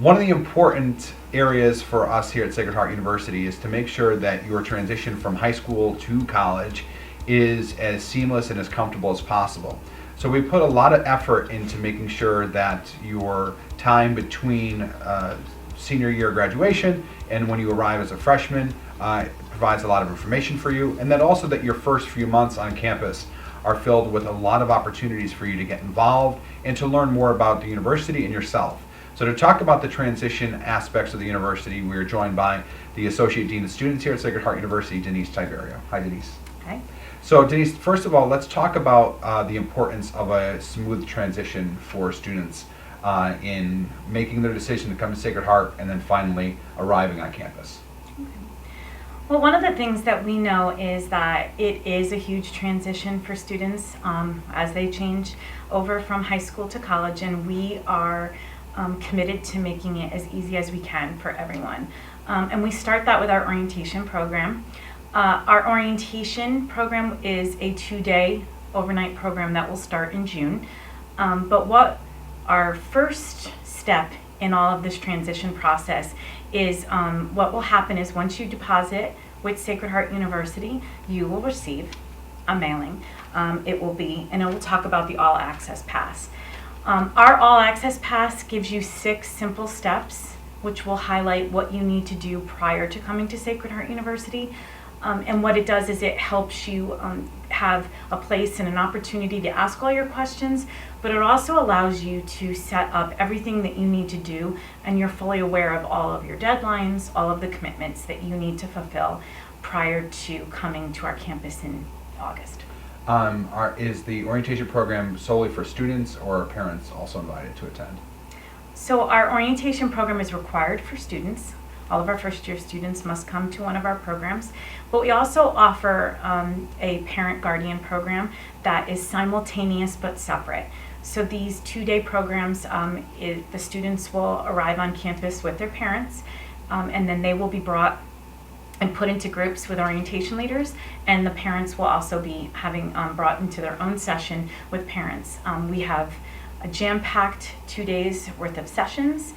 One of the important areas for us here at Sacred Heart University is to make sure that your transition from high school to college is as seamless and as comfortable as possible. So we put a lot of effort into making sure that your time between senior year graduation and when you arrive as a freshman provides a lot of information for you, and then also that your first few months on campus are filled with a lot of opportunities for you to get involved and to learn more about the university and yourself. So to talk about the transition aspects of the university, we are joined by the Associate Dean of Students here at Sacred Heart University, Denise Tiberio. Hi, Denise. Hi. So Denise, first of all, let's talk about the importance of a smooth transition for students in making their decision to come to Sacred Heart and then finally arriving on campus. Okay. Well, one of the things that we know is that it is a huge transition for students as they change over from high school to college, and we are committed to making it as easy as we can for everyone. And we start that with our orientation program. Our orientation program is a 2-day overnight program that will start in June. But what our first step in all of this transition process is what will happen is once you deposit with Sacred Heart University, you will receive a mailing. It will talk about the All Access Pass. Our All Access Pass gives you 6 simple steps, which will highlight what you need to do prior to coming to Sacred Heart University. And what it does is it helps you have a place and an opportunity to ask all your questions, but it also allows you to set up everything that you need to do, and you're fully aware of all of your deadlines, all of the commitments that you need to fulfill prior to coming to our campus in August. Is the orientation program solely for students, or are parents also invited to attend? So our orientation program is required for students. All of our first year students must come to one of our programs, but we also offer a parent guardian program that is simultaneous but separate. So these 2-day programs, the students will arrive on campus with their parents, and then they will be brought and put into groups with orientation leaders, and the parents will also be having brought into their own session with parents. We have a jam-packed 2 days worth of sessions,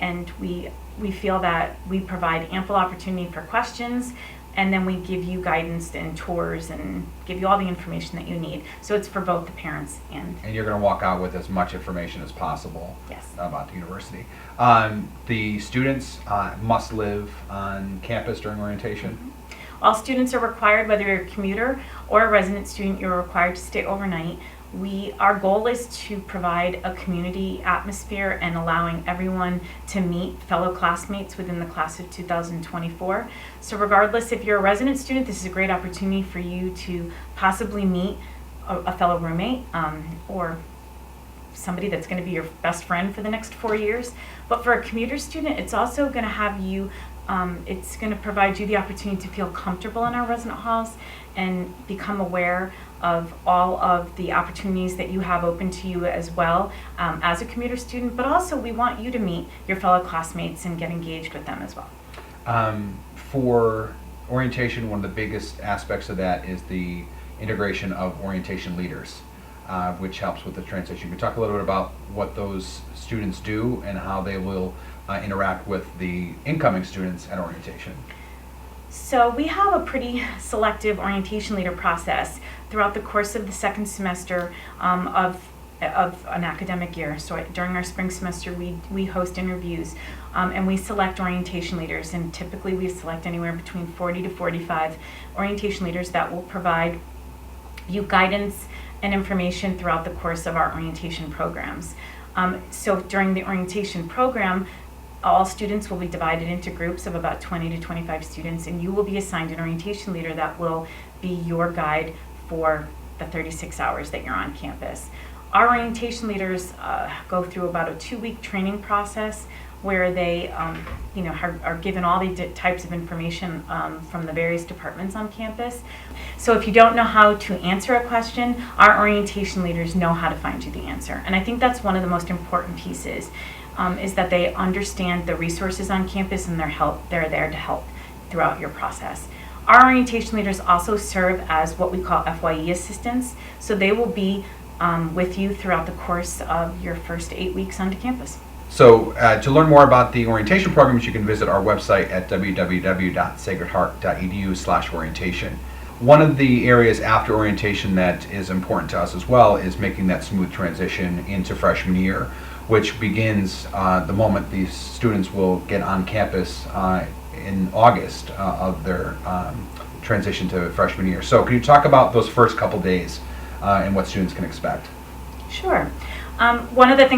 and we feel that we provide ample opportunity for questions, and then we give you guidance and tours and give you all the information that you need. So it's for both the parents and you're going to walk out with as much information as possible. Yes. About the university. The students must live on campus during orientation. Mm-hmm. All students are required, whether you're a commuter or a resident student, you're required to stay overnight. Our goal is to provide a community atmosphere and allowing everyone to meet fellow classmates within the class of 2024. So regardless if you're a resident student, this is a great opportunity for you to possibly meet a fellow roommate or somebody that's going to be your best friend for the next 4 years. But for a commuter student, it's also going to have you it's going to provide you the opportunity to feel comfortable in our resident halls and become aware of all of the opportunities that you have open to you as well as a commuter student, but also we want you to meet your fellow classmates and get engaged with them as well. For orientation, one of the biggest aspects of that is the integration of orientation leaders, which helps with the transition. Can you talk a little bit about what those students do and how they will interact with the incoming students at orientation? So we have a pretty selective orientation leader process throughout the course of the second semester of an academic year. So during our spring semester, we host interviews and we select orientation leaders, and typically we select anywhere between 40 to 45 orientation leaders that will provide you guidance and information throughout the course of our orientation programs. So during the orientation program, all students will be divided into groups of about 20 to 25 students, and you will be assigned an orientation leader that will be your guide for the 36 hours that you're on campus. Our orientation leaders go through about a 2-week training process where they are given all the types of information from the various departments on campus. So if you don't know how to answer a question, our orientation leaders know how to find you the answer. And I think that's one of the most important pieces, is that they understand the resources on campus and they're there to help throughout your process. Our orientation leaders also serve as what we call FYE assistants, so they will be with you throughout the course of your first 8 weeks onto campus. So to learn more about the orientation programs, you can visit our website at www.sacredheart.edu/orientation. One of the areas after orientation that is important to us as well is making that smooth transition into freshman year, which begins the moment these students will get on campus in August of their transition to freshman year. So can you talk about those first couple days and what students can expect? Sure. One of the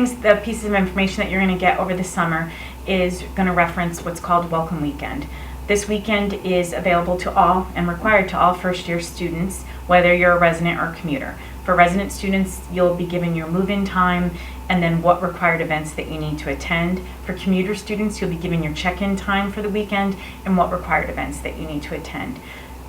pieces of information that you're going to get over the summer is going to reference what's called Welcome Weekend. This weekend is available to all and required to all first-year students, whether you're a resident or commuter. For resident students, you'll be given your move-in time and then what required events that you need to attend. For commuter students, you'll be given your check-in time for the weekend and what required events that you need to attend.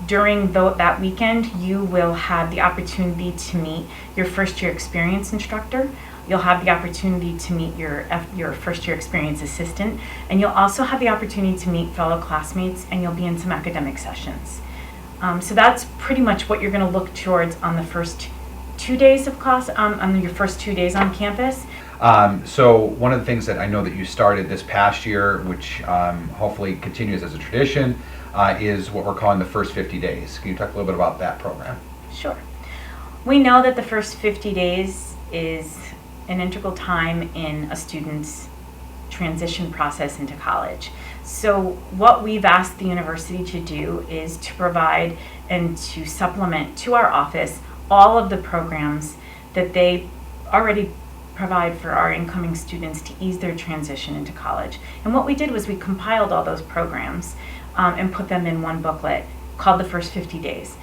During that weekend, you will have the opportunity to meet your first-year experience instructor. You'll have the opportunity to meet your first-year experience assistant, and you'll also have the opportunity to meet fellow classmates, and you'll be in some academic sessions. So that's pretty much what you're going to look towards on the first 2 days of class, on your first 2 days on campus. So one of the things that I know that you started this past year, which hopefully continues as a tradition, is what we're calling the first 50 days. Can you talk a little bit about that program? Sure. We know that the first 50 days is an integral time in a student's transition process into college. So what we've asked the university to do is to provide and to supplement to our office all of the programs that they already provide for our incoming students to ease their transition into college. And what we did was we compiled all those programs and put them in one booklet called The First 50 Days.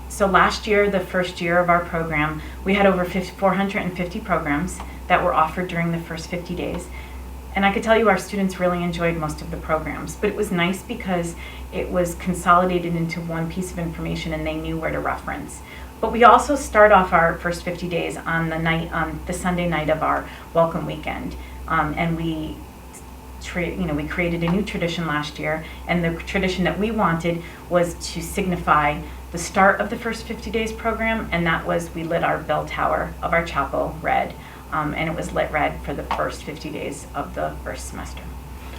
So last year, the first year of our program, we had over 450 programs that were offered during the first 50 days. And I could tell you our students really enjoyed most of the programs, but it was nice because it was consolidated into one piece of information and they knew where to reference. But we also start off our first 50 days on the Sunday night of our Welcome Weekend, and we created a new tradition last year, and the tradition that we wanted was to signify the start of the first 50 days program, and that was we lit our bell tower of our chapel red, and it was lit red for the first 50 days of the first semester.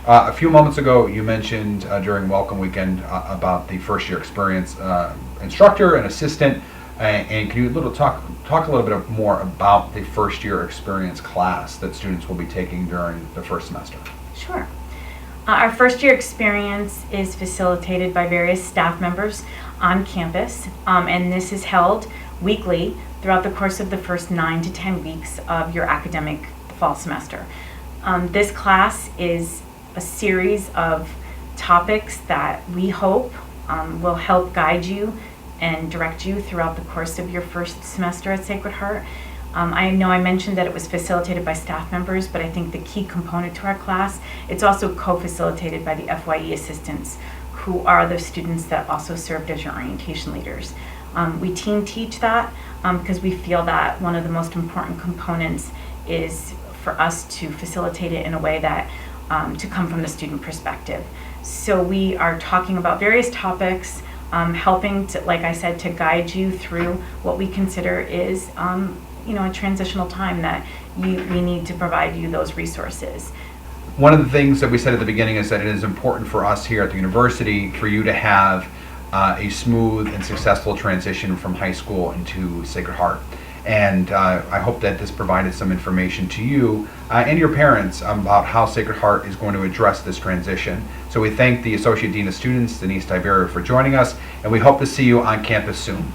A few moments ago, you mentioned during Welcome Weekend about the first year experience instructor and assistant, and can you talk a little bit more about the first year experience class that students will be taking during the first semester? Sure. Our first year experience is facilitated by various staff members on campus, and this is held weekly throughout the course of the first 9 to 10 weeks of your academic fall semester. This class is a series of topics that we hope will help guide you and direct you throughout the course of your first semester at Sacred Heart. I know I mentioned that it was facilitated by staff members, but I think the key component to our class, it's also co-facilitated by the FYE assistants, who are the students that also served as your orientation leaders. We team teach that because we feel that one of the most important components is for us to facilitate it in a way that to come from the student perspective. So we are talking about various topics, helping to, like I said, to guide you through what we consider is a transitional time that we need to provide you those resources. One of the things that we said at the beginning is that it is important for us here at the university for you to have a smooth and successful transition from high school into Sacred Heart. And I hope that this provided some information to you and your parents about how Sacred Heart is going to address this transition. So we thank the Associate Dean of Students, Denise Tiberio, for joining us, and we hope to see you on campus soon.